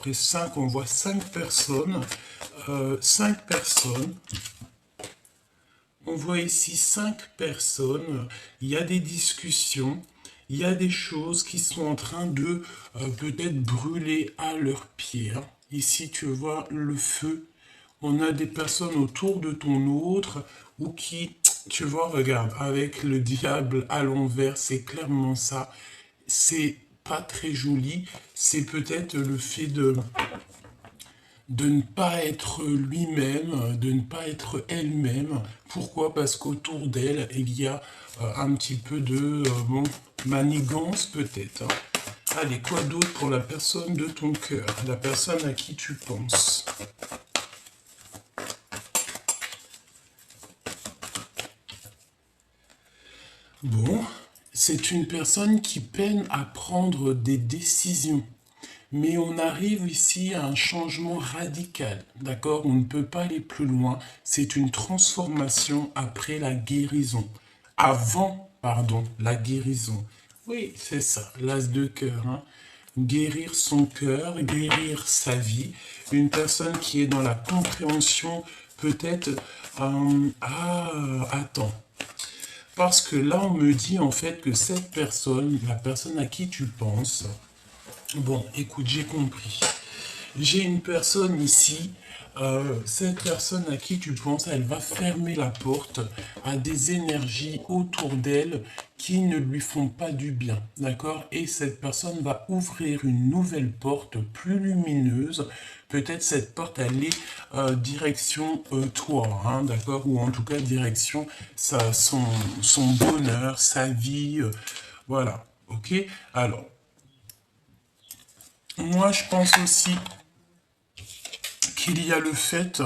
après 5, on voit 5 personnes. 5 personnes. On voit ici 5 personnes. Il y a des discussions. Il y a des choses qui sont en train de peut-être brûler à leurs pieds. Hein. Ici, tu vois le feu. On a des personnes autour de ton autre ou qui, tu vois, regarde, avec le diable à l'envers, c'est clairement ça. C'est pas très joli. C'est peut-être le fait de ne pas être lui-même, de ne pas être elle-même. Pourquoi? Parce qu'autour d'elle, il y a un petit peu de manigance peut-être. Hein. Allez, quoi d'autre pour la personne de ton cœur, la personne à qui tu penses? Bon, c'est une personne qui peine à prendre des décisions. Mais on arrive ici à un changement radical, d'accord? On ne peut pas aller plus loin. C'est une transformation après la guérison. Avant, pardon, la guérison. Oui, c'est ça, l'as de cœur. Hein. Guérir son cœur, guérir sa vie. Une personne qui est dans la compréhension, peut-être... attends. Parce que là, on me dit en fait que cette personne, la personne à qui tu penses, bon, écoute, j'ai compris. J'ai une personne ici, cette personne à qui tu penses, elle va fermer la porte à des énergies autour d'elle qui ne lui font pas du bien, d'accord? Et cette personne va ouvrir une nouvelle porte plus lumineuse. Peut-être cette porte, elle est direction toi, hein, d'accord? Ou en tout cas direction son bonheur, sa vie, voilà, ok? Alors, moi je pense aussi qu'il y a le fait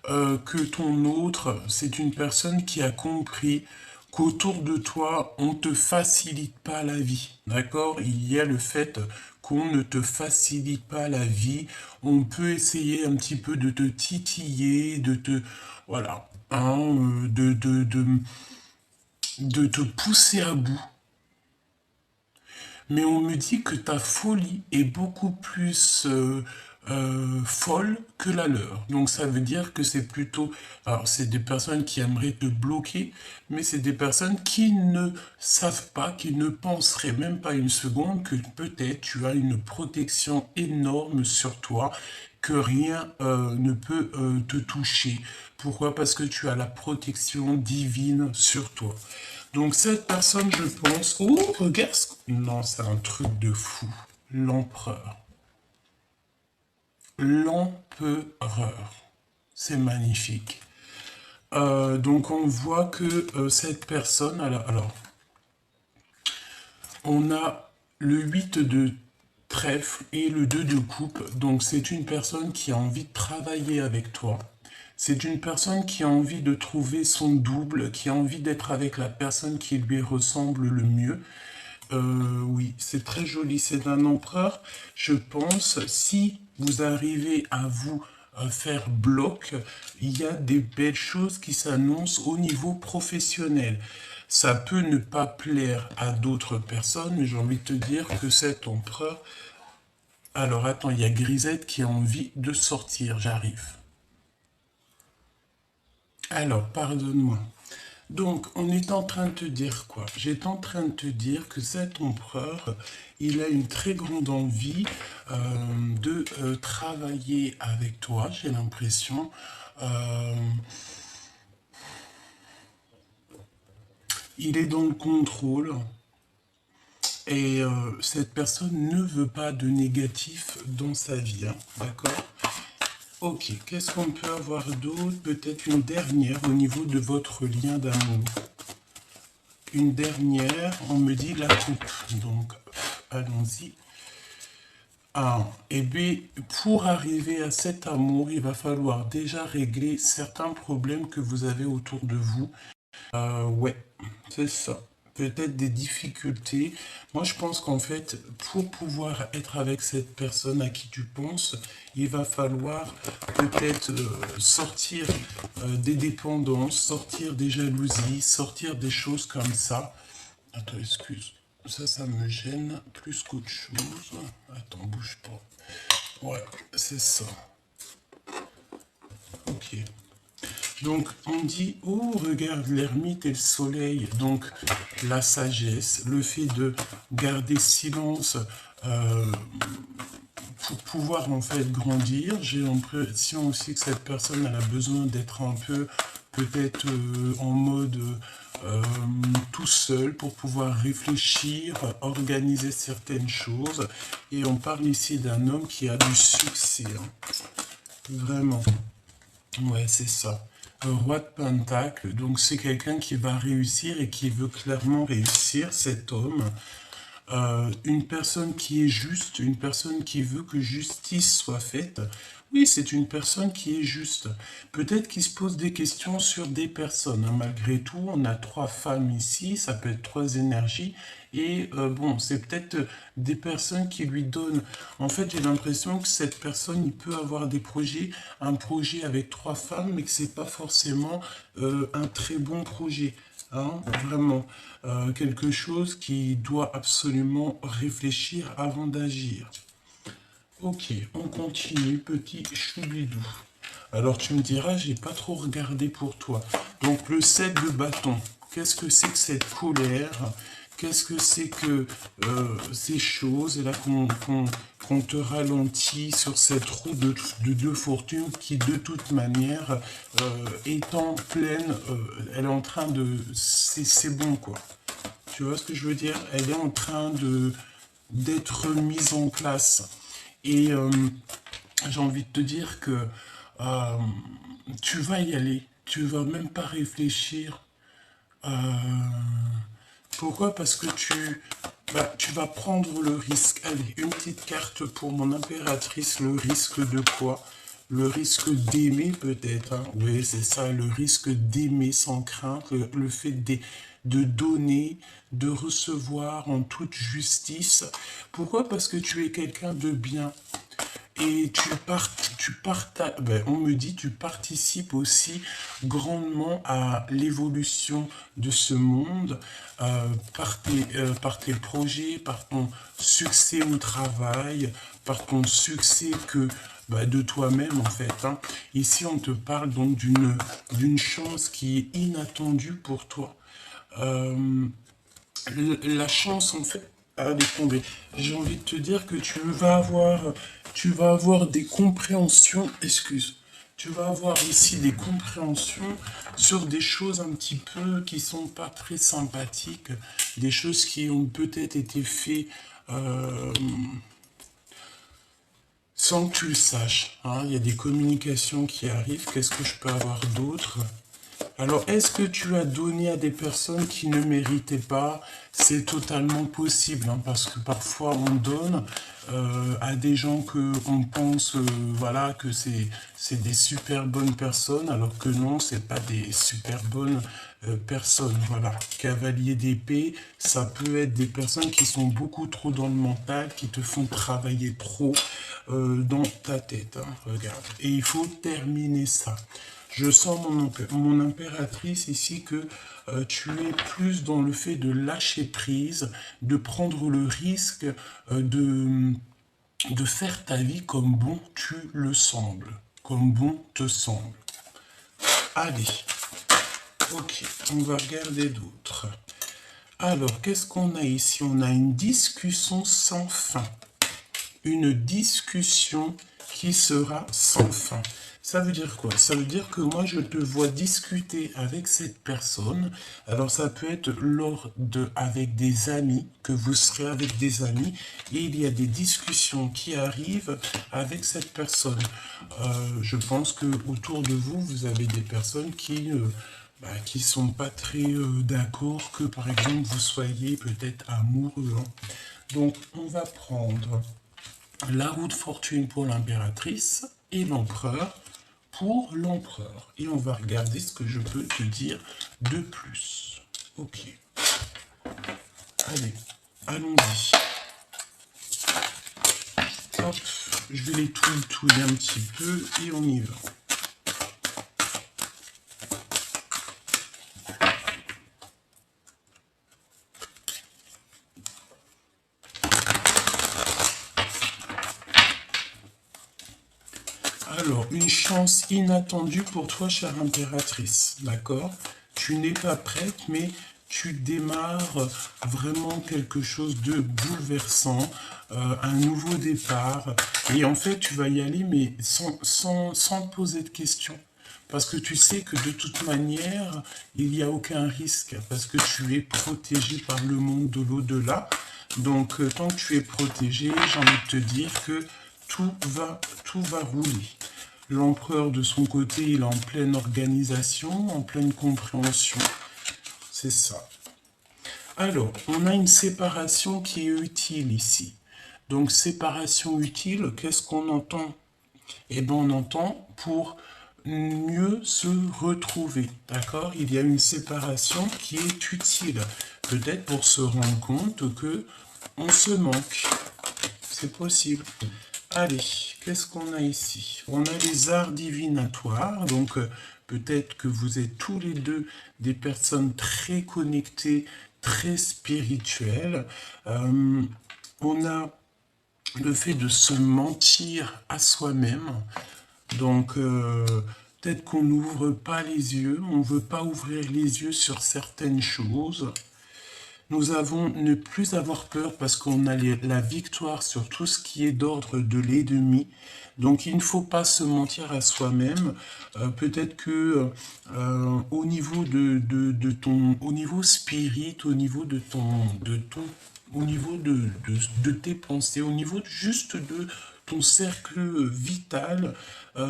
que ton autre, c'est une personne qui a compris qu'autour de toi, on ne te facilite pas la vie. D'accord? Il y a le fait qu'on ne te facilite pas la vie. On peut essayer un petit peu de te titiller, de te... Voilà. Hein, de te pousser à bout. Mais on me dit que ta folie est beaucoup plus folle que la leur. Donc ça veut dire que c'est plutôt... Alors c'est des personnes qui aimeraient te bloquer, mais c'est des personnes qui ne savent pas, qui ne penseraient même pas une seconde que peut-être tu as une protection énorme sur toi, que rien ne peut te toucher. Pourquoi? Parce que tu as la protection divine sur toi. Donc cette personne, je pense... Oh, regarde ce... Non, c'est un truc de fou. L'empereur. L'empereur. C'est magnifique. Donc on voit que cette personne... Alors, on a le 8 de trèfle et le 2 de coupe. Donc c'est une personne qui a envie de travailler avec toi. C'est une personne qui a envie de trouver son double, qui a envie d'être avec la personne qui lui ressemble le mieux. Oui, c'est très joli, c'est un empereur. Je pense, si vous arrivez à vous faire bloc, il y a des belles choses qui s'annoncent au niveau professionnel. Ça peut ne pas plaire à d'autres personnes, mais j'ai envie de te dire que cet empereur... Alors attends, il y a Grisette qui a envie de sortir, j'arrive. Alors, pardonne-moi. Donc, on est en train de te dire quoi? J'étais en train de te dire que cet empereur, il a une très grande envie de travailler avec toi, j'ai l'impression. Il est dans le contrôle et cette personne ne veut pas de négatif dans sa vie, hein, d'accord? Ok, qu'est-ce qu'on peut avoir d'autre? Peut-être une dernière au niveau de votre lien d'amour. Une dernière, on me dit la coupe. Donc, allons-y. Ah, et bien, pour arriver à cet amour, il va falloir déjà régler certains problèmes que vous avez autour de vous. Ouais, c'est ça. Peut-être des difficultés. Moi, je pense qu'en fait, pour pouvoir être avec cette personne à qui tu penses, il va falloir peut-être sortir des dépendances, sortir des jalousies, sortir des choses comme ça. Attends, excuse. Ça me gêne plus qu'autre chose. Attends, bouge pas. Ouais, c'est ça. Ok. Donc, on dit, oh, regarde l'ermite et le soleil. Donc, la sagesse, le fait de garder silence pour pouvoir, en fait, grandir. J'ai l'impression aussi que cette personne, elle a besoin d'être un peu, peut-être, en mode tout seul pour pouvoir réfléchir, organiser certaines choses. Et on parle ici d'un homme qui a du succès, hein. Vraiment. Ouais, c'est ça. Un roi de Pentacle, donc c'est quelqu'un qui va réussir et qui veut clairement réussir, cet homme. Une personne qui est juste, une personne qui veut que justice soit faite. Oui, c'est une personne qui est juste. Peut-être qu'il se pose des questions sur des personnes, hein. Malgré tout, on a trois femmes ici, ça peut être trois énergies. Et bon, c'est peut-être des personnes qui lui donnent. En fait, j'ai l'impression que cette personne, il peut avoir des projets, un projet avec trois femmes, mais que c'est pas forcément un très bon projet. Hein, vraiment, quelque chose qui doit absolument réfléchir avant d'agir. Ok, on continue, petit choubidou. Alors tu me diras, j'ai pas trop regardé pour toi. Donc le 7 de bâton, qu'est-ce que c'est que cette colère? Qu'est-ce que c'est que ces choses? Et là qu'on te ralentit sur cette roue de deux fortunes qui de toute manière est en pleine, elle est en train de... C'est bon quoi. Tu vois ce que je veux dire? Elle est en train de d'être mise en place. Et j'ai envie de te dire que euh, tu vas y aller. Tu vas même pas réfléchir. Euh, Pourquoi? Parce que tu vas prendre le risque. Allez, une petite carte pour mon impératrice. Le risque de quoi? Le risque d'aimer peut-être, hein. Oui, c'est ça, le risque d'aimer sans crainte, le fait de donner, de recevoir en toute justice. Pourquoi? Parce que tu es quelqu'un de bien. Et on me dit, tu participes aussi grandement à l'évolution de ce monde par tes projets, par ton succès au travail, par ton succès de toi-même en fait, hein. Ici, on te parle donc d'une chance qui est inattendue pour toi. Euh, la chance, en fait, allez tomber. J'ai envie de te dire que tu vas avoir des compréhensions, excuse, tu vas avoir ici des compréhensions sur des choses un petit peu qui sont pas très sympathiques, des choses qui ont peut-être été faites euh, sans que tu le saches, hein. Il y a des communications qui arrivent. Qu'est-ce que je peux avoir d'autre? Alors, est-ce que tu as donné à des personnes qui ne méritaient pas? C'est totalement possible, hein, parce que parfois on donne à des gens que on pense, voilà, que c'est des super bonnes personnes, alors que non, c'est pas des super bonnes personnes. Voilà, cavalier d'épée, ça peut être des personnes qui sont beaucoup trop dans le mental, qui te font travailler trop dans ta tête, hein, regarde. Et il faut terminer ça. Je sens mon impératrice ici que tu es plus dans le fait de lâcher prise, de prendre le risque de faire ta vie comme bon tu le sembles, comme bon te semble. Allez, ok, on va regarder d'autres. Alors, qu'est-ce qu'on a ici? On a une discussion sans fin. Une discussion qui sera sans fin. Ça veut dire quoi? Ça veut dire que moi, je te vois discuter avec cette personne. Alors, ça peut être avec des amis, que vous serez avec des amis, et il y a des discussions qui arrivent avec cette personne. Je pense que autour de vous, vous avez des personnes qui sont pas très d'accord que, par exemple, vous soyez peut-être amoureux, hein. Donc, on va prendre la roue de fortune pour l'impératrice et l'empereur pour l'empereur. Et on va regarder ce que je peux te dire de plus. Ok. Allez, allons-y. Hop, je vais les touiller un petit peu et on y va. Alors, une chance inattendue pour toi, chère impératrice, d'accord? Tu n'es pas prête, mais tu démarres vraiment quelque chose de bouleversant, un nouveau départ. Et en fait, tu vas y aller, mais sans poser de questions. Parce que tu sais que de toute manière, il n'y a aucun risque, parce que tu es protégé par le monde de l'au-delà. Donc, tant que tu es protégé, j'ai envie de te dire que tout va rouler. L'empereur, de son côté, il est en pleine organisation, en pleine compréhension. C'est ça. Alors, on a une séparation qui est utile ici. Donc, séparation utile, qu'est-ce qu'on entend? Eh bien, on entend pour mieux se retrouver. D'accord? Il y a une séparation qui est utile. Peut-être pour se rendre compte que on se manque. C'est possible. Allez, qu'est-ce qu'on a ici? On a les arts divinatoires, donc peut-être que vous êtes tous les deux des personnes très connectées, très spirituelles. On a le fait de se mentir à soi-même, donc peut-être qu'on n'ouvre pas les yeux, on ne veut pas ouvrir les yeux sur certaines choses. Nous avons ne plus avoir peur parce qu'on a la victoire sur tout ce qui est d'ordre de l'ennemi. Donc il ne faut pas se mentir à soi-même. Peut-être que au niveau de ton, au niveau spirit, au niveau au niveau de tes pensées, au niveau juste de ton cercle vital,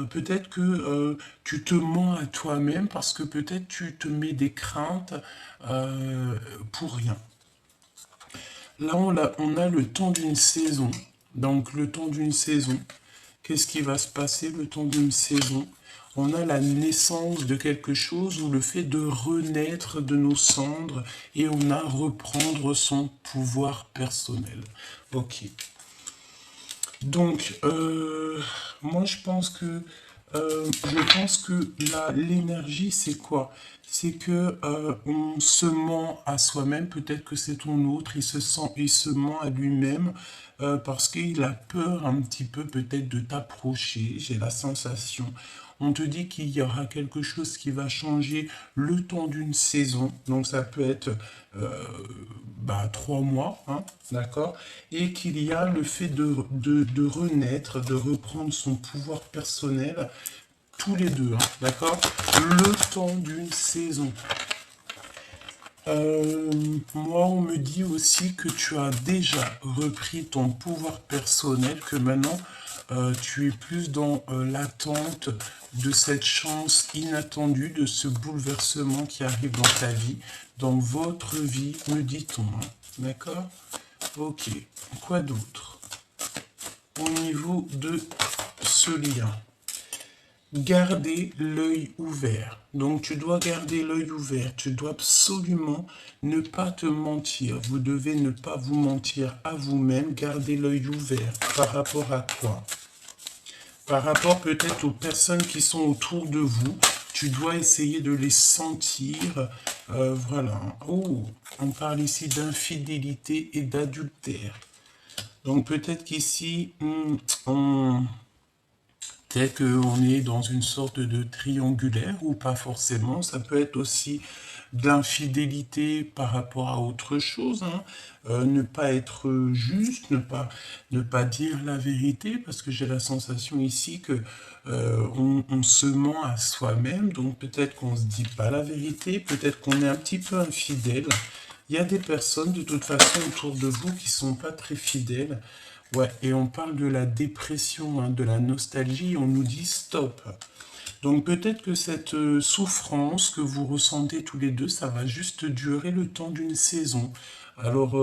peut-être que tu te mens à toi-même parce que peut-être tu te mets des craintes pour rien. Là, on a le temps d'une saison. Donc, le temps d'une saison. Qu'est-ce qui va se passer le temps d'une saison? On a la naissance de quelque chose ou le fait de renaître de nos cendres et on a reprendre son pouvoir personnel. Ok. Donc, moi, je pense que l'énergie, c'est quoi? C'est que on se ment à soi-même. Peut-être que c'est ton autre. Il se ment à lui-même parce qu'il a peur un petit peu peut-être de t'approcher. J'ai la sensation. On te dit qu'il y aura quelque chose qui va changer le temps d'une saison. Donc, ça peut être 3 mois, hein, d'accord? Et qu'il y a le fait de renaître, de reprendre son pouvoir personnel, tous les deux, hein, d'accord? Le temps d'une saison. Moi, on me dit aussi que tu as déjà repris ton pouvoir personnel, que maintenant tu es plus dans l'attente de cette chance inattendue, de ce bouleversement qui arrive dans ta vie, dans votre vie, me dit-on. Hein. D'accord? Ok. Quoi d'autre? Au niveau de ce lien. Garder l'œil ouvert. Donc tu dois garder l'œil ouvert. Tu dois absolument ne pas te mentir. Vous devez ne pas vous mentir à vous-même. Garder l'œil ouvert. Par rapport à quoi? Par rapport peut-être aux personnes qui sont autour de vous. Tu dois essayer de les sentir. Voilà. Oh, on parle ici d'infidélité et d'adultère. Donc peut-être qu'ici, peut-être qu'on est dans une sorte de triangulaire ou pas forcément. Ça peut être aussi de l'infidélité par rapport à autre chose. Hein. Ne pas être juste, ne pas dire la vérité, parce que j'ai la sensation ici que on se ment à soi-même. Donc peut-être qu'on ne se dit pas la vérité, peut-être qu'on est un petit peu infidèle. Il y a des personnes de toute façon autour de vous qui sont pas très fidèles. Ouais, et on parle de la dépression, hein, de la nostalgie, on nous dit stop. Donc peut-être que cette souffrance que vous ressentez tous les deux, ça va juste durer le temps d'une saison. Alors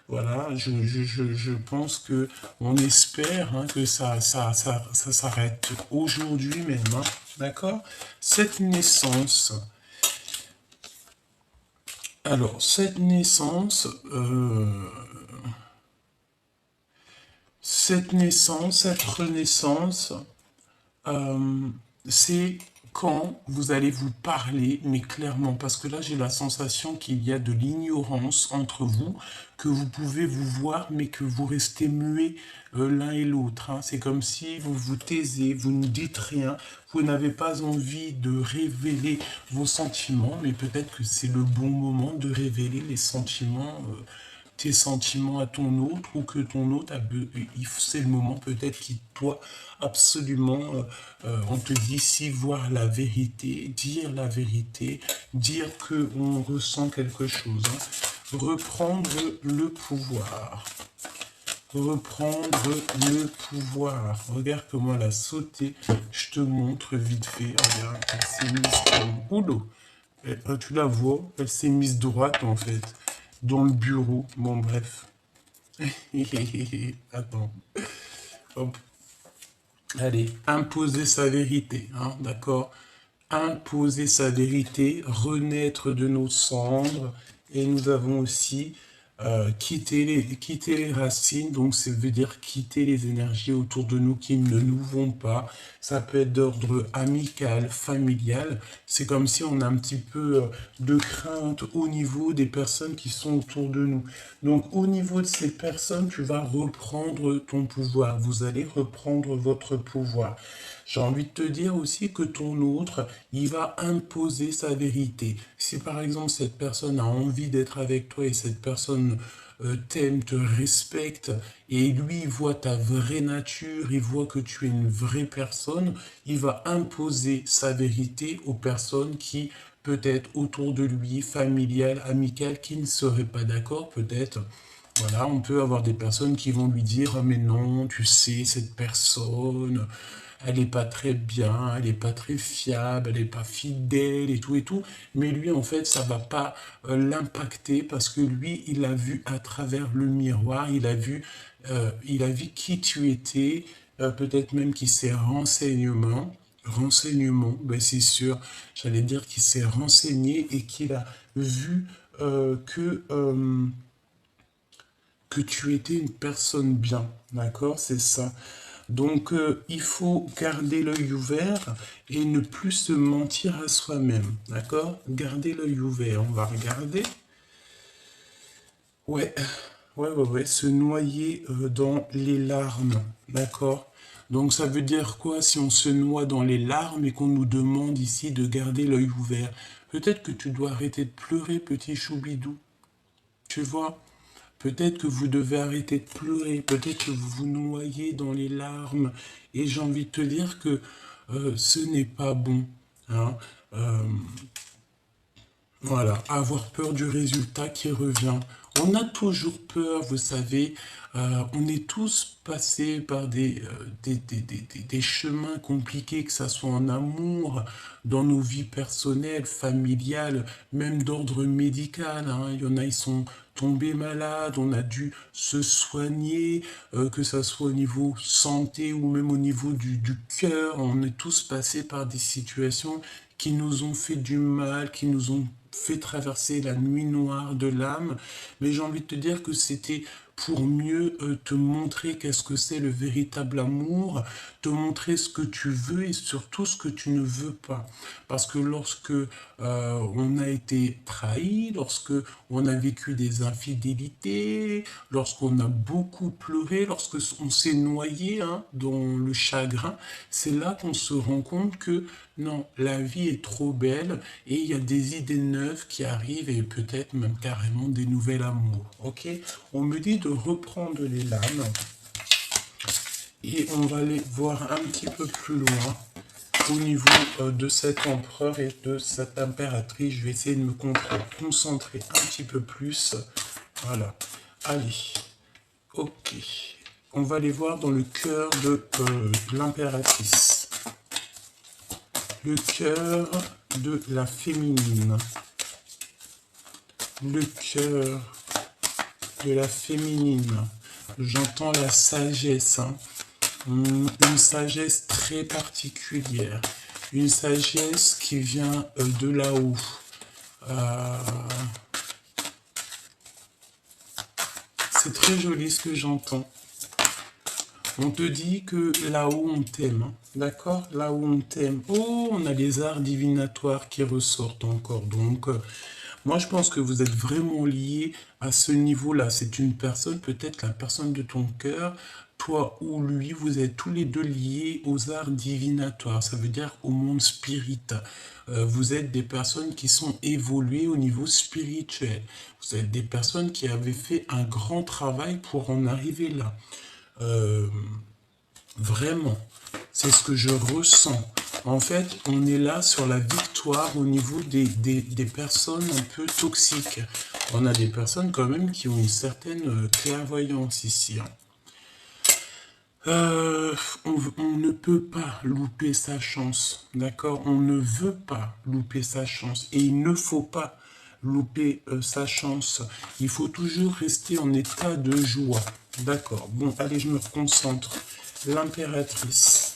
voilà, je pense que on espère hein, que ça s'arrête aujourd'hui même. Hein, d'accord? Cette naissance. Alors, cette renaissance, euh, c'est quand vous allez vous parler, mais clairement, parce que là j'ai la sensation qu'il y a de l'ignorance entre vous, que vous pouvez vous voir, mais que vous restez muets l'un et l'autre. Hein. C'est comme si vous vous taisez, vous ne dites rien, vous n'avez pas envie de révéler vos sentiments, mais peut-être que c'est le bon moment de révéler les sentiments. Tes sentiments à ton autre ou que ton autre c'est le moment peut-être qu'il doit absolument on te dit si voir la vérité, dire que on ressent quelque chose, hein. Reprendre le pouvoir, regarde comment elle a sauté, je te montre vite fait, regarde, elle s'est mise oulou. Tu la vois, elle s'est mise droite en fait dans le bureau. Bon, bref. Attends. Hop. Allez, imposer sa vérité, hein, d'accord? Imposer sa vérité, renaître de nos cendres. Et nous avons aussi quitter les racines, donc ça veut dire quitter les énergies autour de nous qui ne nous vont pas. Ça peut être d'ordre amical, familial. C'est comme si on a un petit peu de crainte au niveau des personnes qui sont autour de nous. Donc au niveau de ces personnes, tu vas reprendre ton pouvoir. Vous allez reprendre votre pouvoir. J'ai envie de te dire aussi que ton autre, il va imposer sa vérité. Si par exemple cette personne a envie d'être avec toi et cette personne t'aime, te respecte, et lui il voit ta vraie nature, il voit que tu es une vraie personne, il va imposer sa vérité aux personnes qui peut-être autour de lui, familiales, amicales, qui ne seraient pas d'accord peut-être. Voilà, on peut avoir des personnes qui vont lui dire « Mais non, tu sais, cette personne, elle n'est pas très bien, elle n'est pas très fiable, elle n'est pas fidèle et tout et tout. » Mais lui, en fait, ça va pas l'impacter parce que lui, il a vu à travers le miroir, il a vu qui tu étais, peut-être même qu'il s'est renseignement, ben c'est sûr, j'allais dire qu'il s'est renseigné et qu'il a vu que tu étais une personne bien, d'accord? C'est ça. Donc, il faut garder l'œil ouvert et ne plus se mentir à soi-même, d'accord? Garder l'œil ouvert, on va regarder. Ouais, ouais, se noyer dans les larmes, d'accord? Donc, ça veut dire quoi si on se noie dans les larmes et qu'on nous demande ici de garder l'œil ouvert? Peut-être que tu dois arrêter de pleurer, petit choubidou, tu vois? Peut-être que vous devez arrêter de pleurer, peut-être que vous vous noyez dans les larmes. Et j'ai envie de te dire que ce n'est pas bon. Hein. Euh, voilà, avoir peur du résultat qui revient. On a toujours peur, vous savez. On est tous passés par des chemins compliqués, que ça soit en amour, dans nos vies personnelles, familiales, même d'ordre médical. Hein. Il y en a, ils sont tombés malades, on a dû se soigner, que ça soit au niveau santé ou même au niveau du cœur. On est tous passés par des situations qui nous ont fait du mal, qui nous ont fait traverser la nuit noire de l'âme, mais j'ai envie de te dire que c'était pour mieux te montrer qu'est-ce que c'est le véritable amour, te montrer ce que tu veux et surtout ce que tu ne veux pas. Parce que lorsque on a été trahi, lorsque on a vécu des infidélités, lorsqu'on a beaucoup pleuré, lorsque on s'est noyé hein, dans le chagrin, c'est là qu'on se rend compte que non, la vie est trop belle et il y a des idées neuves qui arrivent et peut-être même carrément des nouvelles amours. Ok, on me dit de reprendre les lames et on va aller voir un petit peu plus loin au niveau de cet empereur et de cette impératrice. Je vais essayer de me concentrer un petit peu plus. Voilà. Allez. Ok. On va aller voir dans le cœur de l'impératrice. Le cœur de la féminine. Le cœur de la féminine. J'entends la sagesse. Hein. Une sagesse très particulière. Une sagesse qui vient de là-haut. C'est très joli ce que j'entends. On te dit que là-haut, on t'aime, hein, d'accord? Là-haut, on t'aime. Oh, on a les arts divinatoires qui ressortent encore. Donc, moi, je pense que vous êtes vraiment liés à ce niveau-là. C'est une personne, peut-être la personne de ton cœur, toi ou lui, vous êtes tous les deux liés aux arts divinatoires. Ça veut dire au monde spirit. Vous êtes des personnes qui sont évoluées au niveau spirituel. Vous êtes des personnes qui avaient fait un grand travail pour en arriver là. Euh, Vraiment, c'est ce que je ressens. En fait, on est là sur la victoire au niveau des personnes un peu toxiques. On a des personnes quand même qui ont une certaine clairvoyance ici, hein. On ne peut pas louper sa chance, d'accord? On ne veut pas louper sa chance et il ne faut pas louper sa chance. Il faut toujours rester en état de joie, d'accord? Bon, allez, je me concentre. L'impératrice.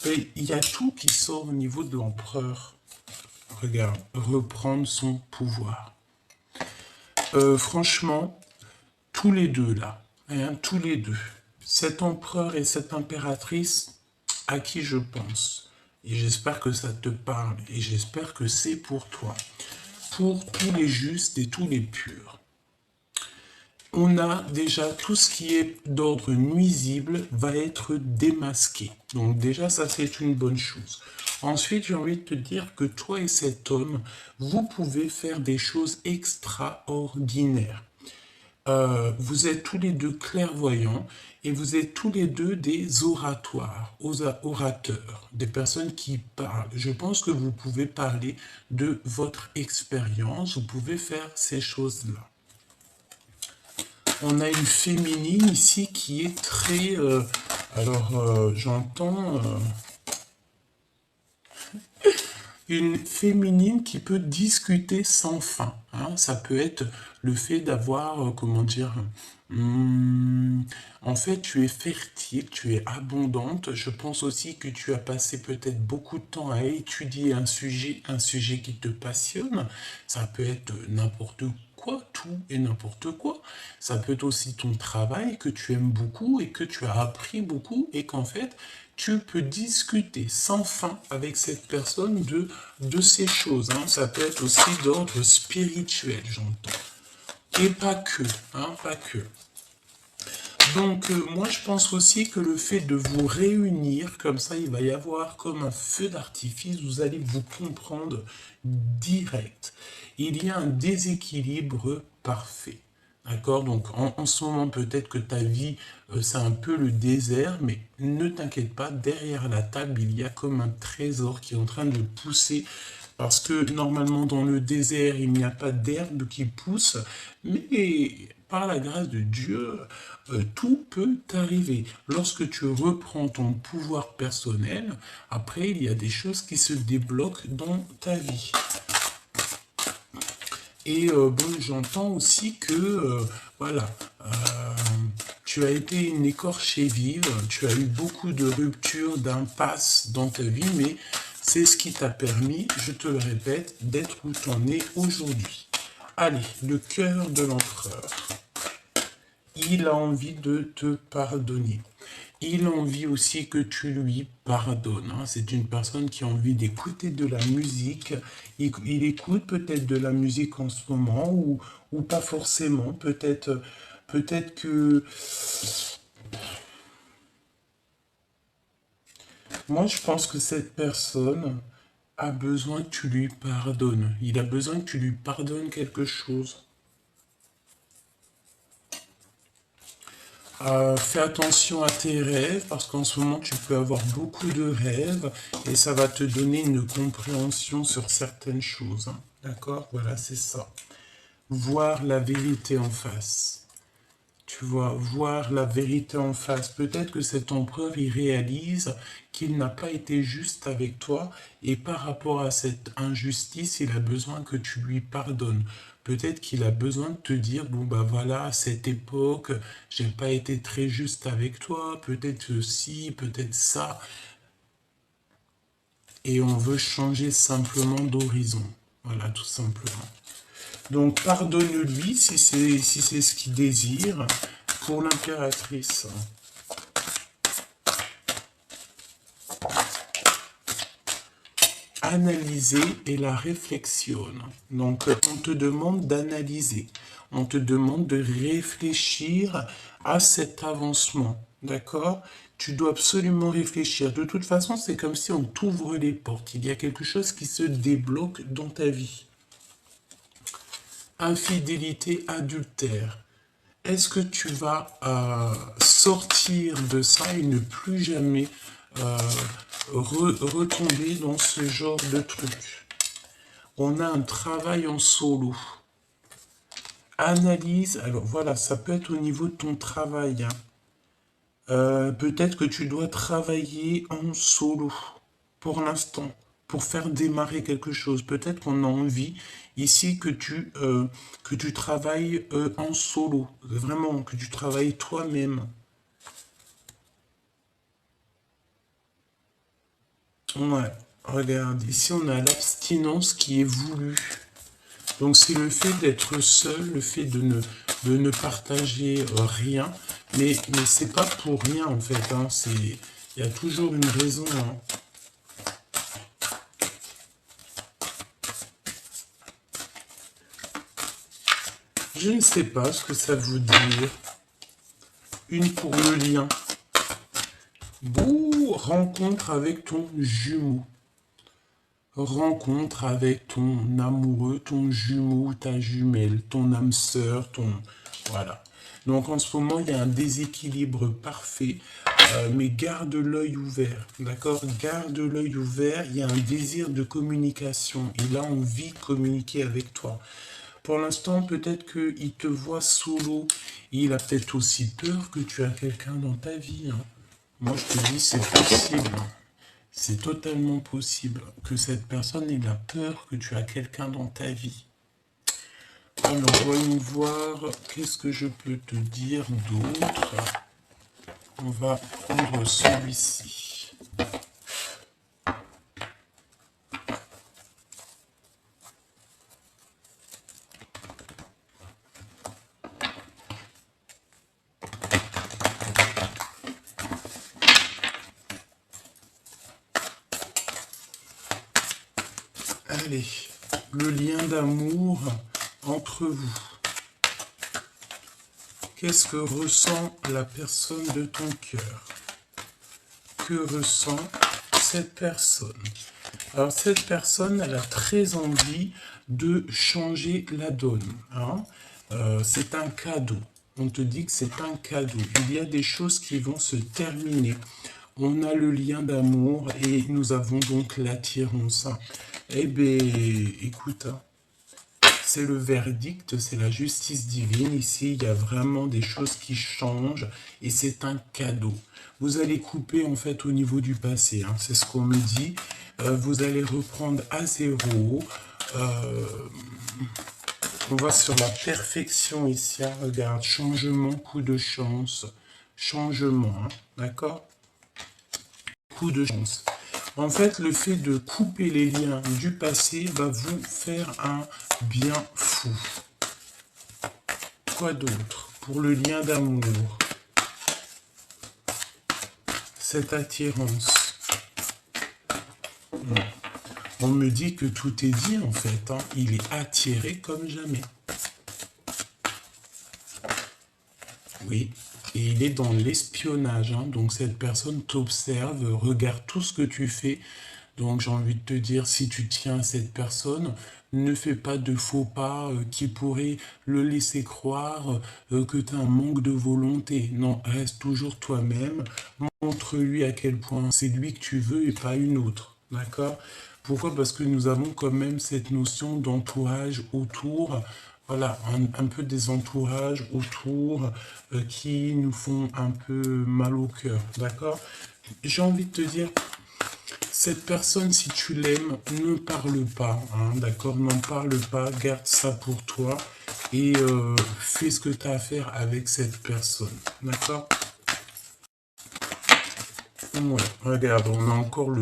Et il y a tout qui sort au niveau de l'empereur. Regarde, reprendre son pouvoir. Franchement, tous les deux là, hein, tous les deux. Cet empereur et cette impératrice, à qui je pense. Et j'espère que ça te parle. Et j'espère que c'est pour toi. Pour tous les justes et tous les purs. On a déjà tout ce qui est d'ordre nuisible va être démasqué. Donc déjà, ça c'est une bonne chose. Ensuite, j'ai envie de te dire que toi et cet homme, vous pouvez faire des choses extraordinaires. Vous êtes tous les deux clairvoyants et vous êtes tous les deux des orateurs, des personnes qui parlent. Je pense que vous pouvez parler de votre expérience, vous pouvez faire ces choses-là. On a une féminine ici qui est très... j'entends... une féminine qui peut discuter sans fin, hein. Ça peut être le fait d'avoir, comment dire... en fait, tu es fertile, tu es abondante. Je pense aussi que tu as passé peut-être beaucoup de temps à étudier un sujet qui te passionne. Ça peut être n'importe quoi, tout et n'importe quoi. Ça peut être aussi ton travail que tu aimes beaucoup et que tu as appris beaucoup et qu'en fait, tu peux discuter sans fin avec cette personne de ces choses, hein. Ça peut être aussi d'ordre spirituel, j'entends. Et pas que, hein, pas que. Donc, moi, je pense aussi que le fait de vous réunir, comme ça, il va y avoir comme un feu d'artifice, vous allez vous comprendre direct. Il y a un déséquilibre parfait. D'accord? Donc, en ce moment, peut-être que ta vie, c'est un peu le désert, mais ne t'inquiète pas, derrière la table, il y a comme un trésor qui est en train de pousser. Parce que normalement, dans le désert, il n'y a pas d'herbe qui pousse, mais par la grâce de Dieu, tout peut arriver. Lorsque tu reprends ton pouvoir personnel, après, il y a des choses qui se débloquent dans ta vie. Et bon, j'entends aussi que, voilà, tu as été une écorchée vive, tu as eu beaucoup de ruptures, d'impasses dans ta vie, mais c'est ce qui t'a permis, je te le répète, d'être où tu en es aujourd'hui. Allez, le cœur de l'empereur. Il a envie de te pardonner. Il a envie aussi que tu lui pardonnes, hein. C'est une personne qui a envie d'écouter de la musique. Il écoute peut-être de la musique en ce moment ou pas forcément. Peut-être que... Moi, je pense que cette personne a besoin que tu lui pardonnes. Il a besoin que tu lui pardonnes quelque chose. Fais attention à tes rêves parce qu'en ce moment tu peux avoir beaucoup de rêves et ça va te donner une compréhension sur certaines choses, hein. D'accord? Voilà, c'est ça. Voir la vérité en face. Tu vois, voir la vérité en face. Peut-être que cet empereur, il réalise qu'il n'a pas été juste avec toi et par rapport à cette injustice, il a besoin que tu lui pardonnes. Peut-être qu'il a besoin de te dire, bon bah voilà, à cette époque, j'ai pas été très juste avec toi, peut-être ci, peut-être ça. Et on veut changer simplement d'horizon. Voilà, tout simplement. Donc pardonne-lui si c'est ce qu'il désire. Pour l'impératrice. analyser et la réflexion. Donc, on te demande d'analyser. On te demande de réfléchir à cet avancement. D'accord? Tu dois absolument réfléchir. De toute façon, c'est comme si on t'ouvre les portes. Il y a quelque chose qui se débloque dans ta vie. Infidélité, adultère. Est-ce que tu vas sortir de ça et ne plus jamais retomber dans ce genre de truc? On a un travail en solo. Analyse, alors voilà, ça peut être au niveau de ton travail. Peut-être que tu dois travailler en solo pour l'instant, pour faire démarrer quelque chose. Peut-être qu'on a envie ici que tu travailles en solo, vraiment, que tu travailles toi-même. Ouais, regarde, ici on a l'abstinence qui est voulue. Donc c'est le fait d'être seul, le fait de ne partager rien, mais c'est pas pour rien en fait, hein, il y a toujours une raison. Hein. Je ne sais pas ce que ça veut dire. Une pour le lien. Bouh, rencontre avec ton jumeau. Rencontre avec ton amoureux, ton jumeau, ta jumelle, ton âme sœur, ton... Voilà. Donc en ce moment, il y a un déséquilibre parfait, mais garde l'œil ouvert, d'accord? Garde l'œil ouvert, il y a un désir de communication. Il a envie de communiquer avec toi. Pour l'instant, peut-être qu'il te voit solo. Il a peut-être aussi peur que tu as quelqu'un dans ta vie. Hein. Moi, je te dis, c'est possible. C'est totalement possible que cette personne ait la peur que tu as quelqu'un dans ta vie. Alors, voyons voir, qu'est-ce que je peux te dire d'autre. On va prendre celui-ci. Allez, le lien d'amour entre vous. Qu'est-ce que ressent la personne de ton cœur? Que ressent cette personne? Alors cette personne, elle a très envie de changer la donne. Hein. C'est un cadeau. On te dit que c'est un cadeau. Il y a des choses qui vont se terminer. On a le lien d'amour et nous avons donc l'attirance. Eh bien, écoute, c'est le verdict, c'est la justice divine. Ici, il y a vraiment des choses qui changent et c'est un cadeau. Vous allez couper en fait au niveau du passé, hein, c'est ce qu'on me dit. Vous allez reprendre à zéro. On va sur la perfection ici. Hein, regarde, changement, coup de chance. Changement, hein, d'accord? Coup de chance. En fait, le fait de couper les liens du passé va vous faire un bien fou. Quoi d'autre? Pour le lien d'amour. Cette attirance. On me dit que tout est dit en fait. Hein. Il est attiré comme jamais. Oui. Et il est dans l'espionnage. Hein. Donc cette personne t'observe, regarde tout ce que tu fais. Donc j'ai envie de te dire, si tu tiens à cette personne, ne fais pas de faux pas qui pourraient le laisser croire que tu as un manque de volonté. Non, reste toujours toi-même. Montre-lui à quel point c'est lui que tu veux et pas une autre. D'accord? Pourquoi? Parce que nous avons quand même cette notion d'entourage autour. Voilà, un peu des entourages autour qui nous font un peu mal au cœur. D'accord? J'ai envie de te dire... Cette personne, si tu l'aimes, ne parle pas, hein, d'accord? N'en parle pas, garde ça pour toi et fais ce que tu as à faire avec cette personne, d'accord? Ouais, regarde, on a encore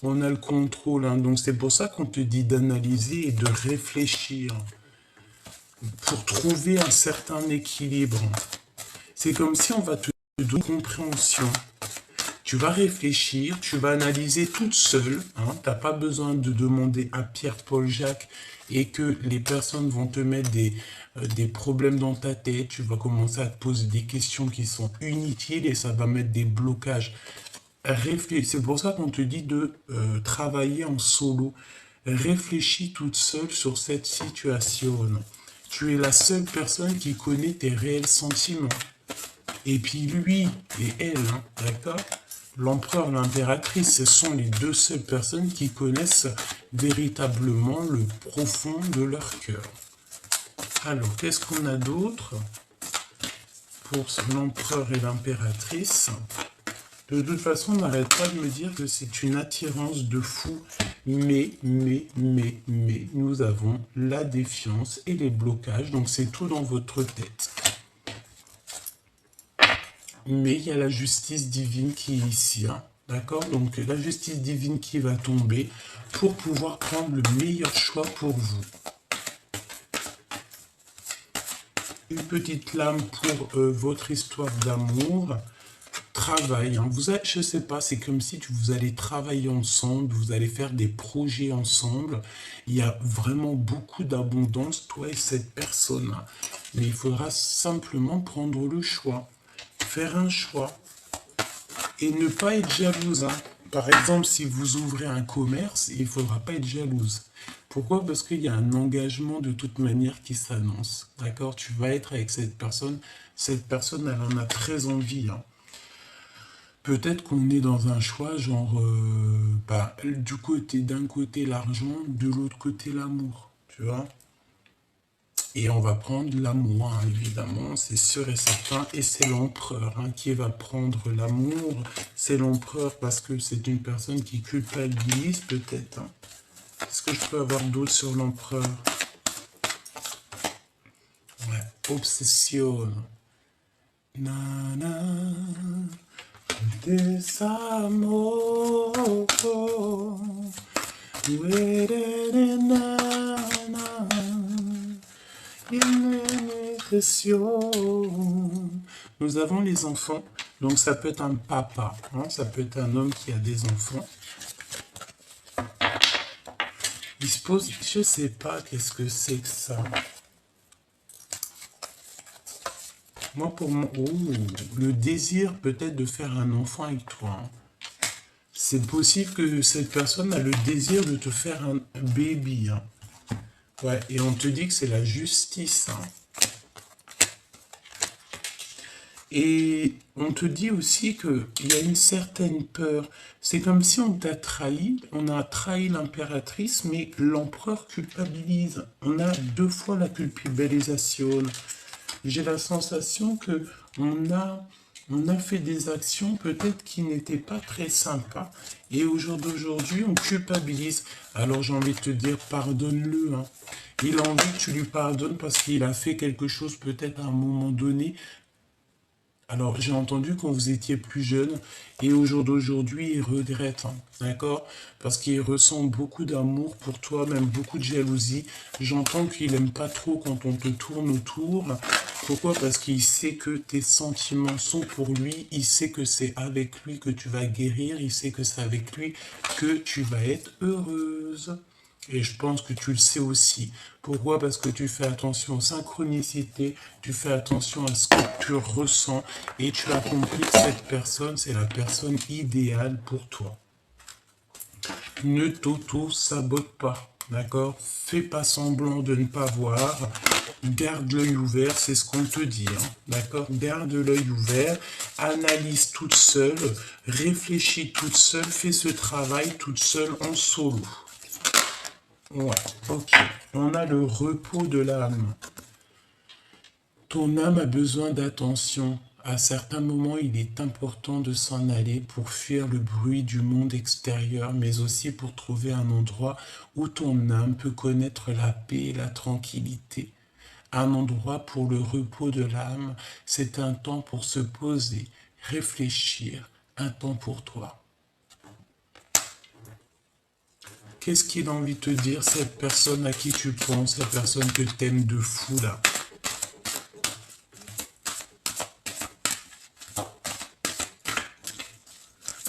on a le contrôle, hein, donc c'est pour ça qu'on te dit d'analyser et de réfléchir pour trouver un certain équilibre. C'est comme si on va te donner compréhension. Tu vas réfléchir, tu vas analyser toute seule. Hein, tu n'as pas besoin de demander à Pierre, Paul, Jacques et que les personnes vont te mettre des problèmes dans ta tête. Tu vas commencer à te poser des questions qui sont inutiles et ça va mettre des blocages. C'est pour ça qu'on te dit de travailler en solo. Réfléchis toute seule sur cette situation. Tu es la seule personne qui connaît tes réels sentiments. Et puis lui et elle, hein, d'accord? L'empereur, l'impératrice, ce sont les deux seules personnes qui connaissent véritablement le profond de leur cœur. Alors, qu'est-ce qu'on a d'autre pour l'empereur et l'impératrice? De toute façon, on n'arrête pas de me dire que c'est une attirance de fou. Mais, nous avons la défiance et les blocages. Donc, c'est tout dans votre tête. Mais il y a la justice divine qui est ici. Hein, d'accord? Donc, la justice divine qui va tomber pour pouvoir prendre le meilleur choix pour vous. Une petite lame pour votre histoire d'amour. Travail, hein. Je ne sais pas, c'est comme si vous allez travailler ensemble, vous allez faire des projets ensemble. Il y a vraiment beaucoup d'abondance, toi et cette personne. Mais il faudra simplement prendre le choix, faire un choix et ne pas être jalouse. Hein. Par exemple, si vous ouvrez un commerce, il ne faudra pas être jalouse. Pourquoi? Parce qu'il y a un engagement de toute manière qui s'annonce. D'accord? Tu vas être avec cette personne. Cette personne, elle en a très envie. Hein. Peut-être qu'on est dans un choix genre, d'un côté l'argent, de l'autre côté l'amour, tu vois. Et on va prendre l'amour, hein, évidemment, c'est sûr et certain. Et c'est l'empereur hein, qui va prendre l'amour. C'est l'empereur parce que c'est une personne qui culpabilise peut-être. Hein. Est-ce que je peux avoir d'autres sur l'empereur? Ouais, obsession. Nana. Desamor, nous avons les enfants, donc ça peut être un papa, hein, ça peut être un homme qui a des enfants. Il se pose, je sais pas qu'est-ce que c'est que ça. Moi, pour moi, le désir peut-être de faire un enfant avec toi. Hein. C'est possible que cette personne a le désir de te faire un baby. Hein. Ouais, et on te dit que c'est la justice. Hein. Et on te dit aussi qu'il y a une certaine peur. C'est comme si on t'a trahi, on a trahi l'impératrice, mais l'empereur culpabilise. On a deux fois la culpabilisation. J'ai la sensation que on a fait des actions peut-être qui n'étaient pas très sympas. Et au jour d'aujourd'hui, on culpabilise. Alors j'ai envie de te dire, pardonne-le. Hein. Il a envie que tu lui pardonnes parce qu'il a fait quelque chose peut-être à un moment donné. Alors, j'ai entendu quand vous étiez plus jeune, et au jour d'aujourd'hui, il regrette, hein, d'accord? Parce qu'il ressent beaucoup d'amour pour toi, même beaucoup de jalousie. J'entends qu'il n'aime pas trop quand on te tourne autour. Pourquoi? Parce qu'il sait que tes sentiments sont pour lui, il sait que c'est avec lui que tu vas guérir, il sait que c'est avec lui que tu vas être heureuse. Et je pense que tu le sais aussi. Pourquoi? Parce que tu fais attention aux synchronicités, tu fais attention à ce que tu ressens et tu as compris que cette personne, c'est la personne idéale pour toi. Ne t'auto-sabote pas, d'accord? Fais pas semblant de ne pas voir. Garde l'œil ouvert, c'est ce qu'on te dit, hein, d'accord? Garde l'œil ouvert, analyse toute seule, réfléchis toute seule, fais ce travail toute seule en solo. Ouais, ok. On a le repos de l'âme. Ton âme a besoin d'attention. À certains moments, il est important de s'en aller pour fuir le bruit du monde extérieur, mais aussi pour trouver un endroit où ton âme peut connaître la paix et la tranquillité. Un endroit pour le repos de l'âme, c'est un temps pour se poser, réfléchir, un temps pour toi. Qu'est-ce qu'il a envie de te dire, cette personne à qui tu penses, cette personne que tu aimes de fou là?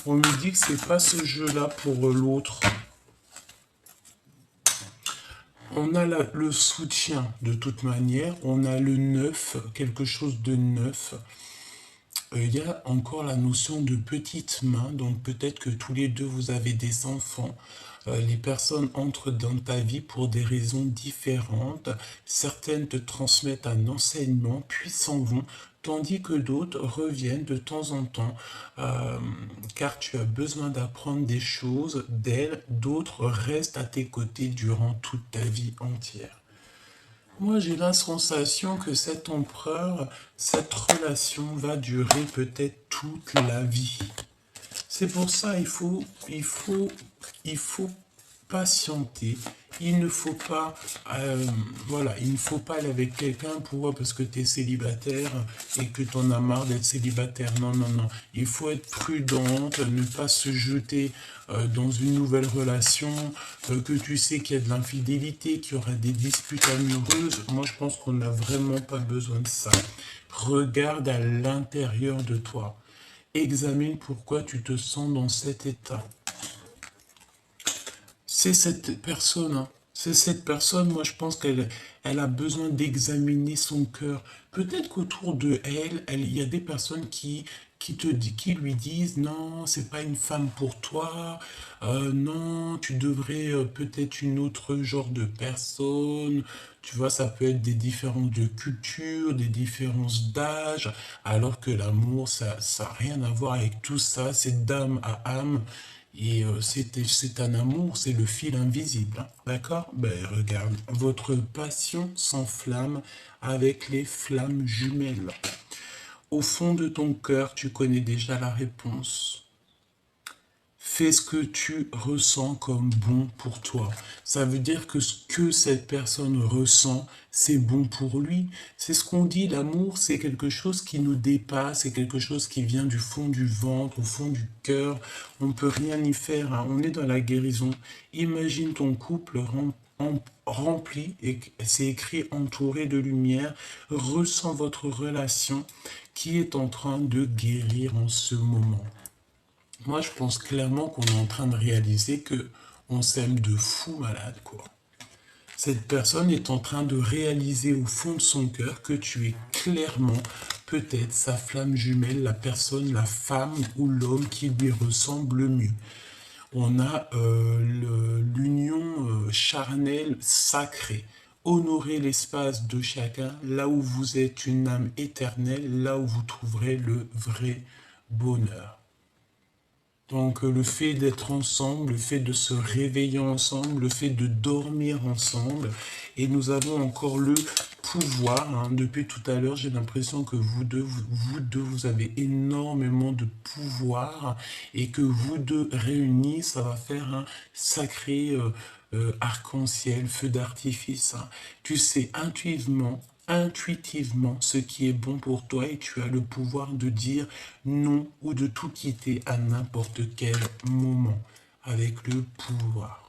On me dit que c'est pas ce jeu-là pour l'autre. On a le soutien de toute manière. On a le neuf, quelque chose de neuf. Il y a encore la notion de petite main, donc peut-être que tous les deux vous avez des enfants. Les personnes entrent dans ta vie pour des raisons différentes. Certaines te transmettent un enseignement, puis s'en vont, tandis que d'autres reviennent de temps en temps, car tu as besoin d'apprendre des choses d'elles. D'autres restent à tes côtés durant toute ta vie entière. Moi, j'ai la sensation que cet empereur, cette relation va durer peut-être toute la vie. C'est pour ça il faut patienter. Il ne faut pas, voilà, il ne faut pas aller avec quelqu'un parce que tu es célibataire et que tu en as marre d'être célibataire. Non, non, non. Il faut être prudente, ne pas se jeter dans une nouvelle relation, que tu sais qu'il y a de l'infidélité, qu'il y aura des disputes amoureuses. Moi, je pense qu'on n'a vraiment pas besoin de ça. Regarde à l'intérieur de toi. Examine pourquoi tu te sens dans cet état. C'est cette personne, hein. C'est cette personne, moi je pense qu'elle a besoin d'examiner son cœur. Peut-être qu'autour de elle, il y a des personnes qui lui disent non, c'est pas une femme pour toi, non, tu devrais peut-être une autre genre de personne. Tu vois, ça peut être des différences de culture, des différences d'âge, alors que l'amour, ça n'a rien à voir avec tout ça, c'est d'âme à âme. Et c'est un amour, c'est le fil invisible, hein. D'accord? Ben regarde, votre passion s'enflamme avec les flammes jumelles. Au fond de ton cœur, tu connais déjà la réponse. Fais ce que tu ressens comme bon pour toi. Ça veut dire que ce que cette personne ressent, c'est bon pour lui. C'est ce qu'on dit, l'amour, c'est quelque chose qui nous dépasse, c'est quelque chose qui vient du fond du ventre, au fond du cœur. On ne peut rien y faire, hein. On est dans la guérison. Imagine ton couple rempli, et c'est écrit entouré de lumière. Ressens votre relation qui est en train de guérir en ce moment. Moi, je pense clairement qu'on est en train de réaliser que on s'aime de fou malade, quoi. Cette personne est en train de réaliser au fond de son cœur que tu es clairement peut-être sa flamme jumelle, la personne, la femme ou l'homme qui lui ressemble le mieux. On a l'union charnelle sacrée. Honorez l'espace de chacun, là où vous êtes une âme éternelle, là où vous trouverez le vrai bonheur. Donc le fait d'être ensemble, le fait de se réveiller ensemble, le fait de dormir ensemble, et nous avons encore le pouvoir, hein. Depuis tout à l'heure, j'ai l'impression que vous deux, vous avez énormément de pouvoir, et que vous deux réunis, ça va faire un sacré arc-en-ciel, feu d'artifice, hein. Tu sais intuitivement ce qui est bon pour toi, et tu as le pouvoir de dire non ou de tout quitter à n'importe quel moment avec le pouvoir.